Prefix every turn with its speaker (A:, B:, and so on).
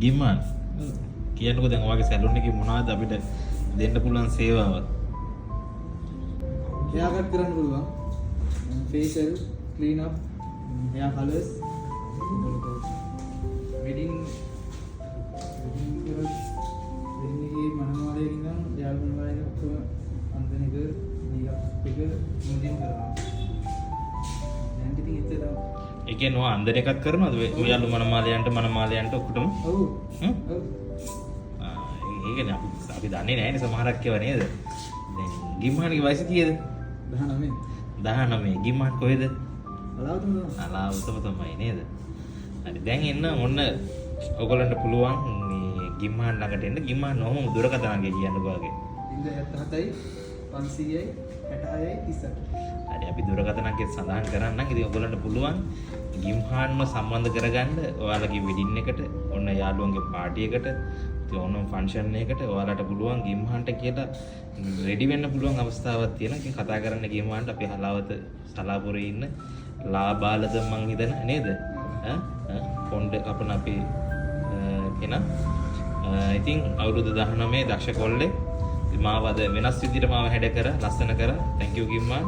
A: ගිම්මාන් කියන්නකෝ දැන් ඔයාගේ සැලූන් එකේ මොනවද අපිට දෙන්න පුළුවන් සේවාවක්?
B: hair cut කරන්න පුළුවන්. facial, clean up, hair colors. wedding එකේ මනමාලේ ඉඳන් යාළු මනමාලේ ඔක්කොම අන්තන එක මේකප් එක මුලින් කරනවා. දැන් ඉතින් ඉතල
A: ඒ කියන්නේ ඔයා අන්දර එකක් කරනවද? ඔයාලු මනමාලයන්ට ඔක්කොටම?
B: ඔව්.
A: හ්ම්?
B: ඔව්.
A: ඒ කියන්නේ අපි දන්නේ නැහැ නේ සමහරක් ඒවා නේද? දැන් ගිම්මාන්ගේ වයස කීයද?
B: 19.
A: 19. ගිම්මාන් කොහෙද?
B: අලාවතම
A: අලාවතම තමයි නේද? හරි දැන් එන්න ඔන්න ඔයගොල්ලන්ට පුළුවන් මේ ගිම්මාන් ළඟට එන්න. ගිම්මාන් නොම දුරකථන අංකය කියන්නකෝ වගේ.
B: 077යි 500යි 66යි 38.
A: හරි අපි දුරකථන අංකය සඳහන් කරන්නම්. ඉතින් ඔයගොල්ලන්ට පුළුවන් ගිම්හාන්ව සම්බන්ධ කරගන්න ඔයාලගේ වෙඩින් එකට, ඔන්න යාළුවන්ගේ පාටි එකට, ඉතින් ඕනම ෆන්ක්ෂන් එකකට ඔයාලට පුළුවන් ගිම්හාන්ට කියලා රෙඩි වෙන්න පුළුවන් අවස්ථාවක් තියෙනවා. ඉතින් කතා කරන්න ගිම්හාන්ට අපි හලාවත සලාපුරේ ඉන්න ලාබාලද මං හිතන නේද? පොණ්ඩ කපන අපේ කෙනා. ඉතින් අවුරුදු 19 දක්ෂ කොල්ලේ මාව අද වෙනස් විදිහට මාව හැඩ කර ලස්සන කර thank you ගිම්මාන්.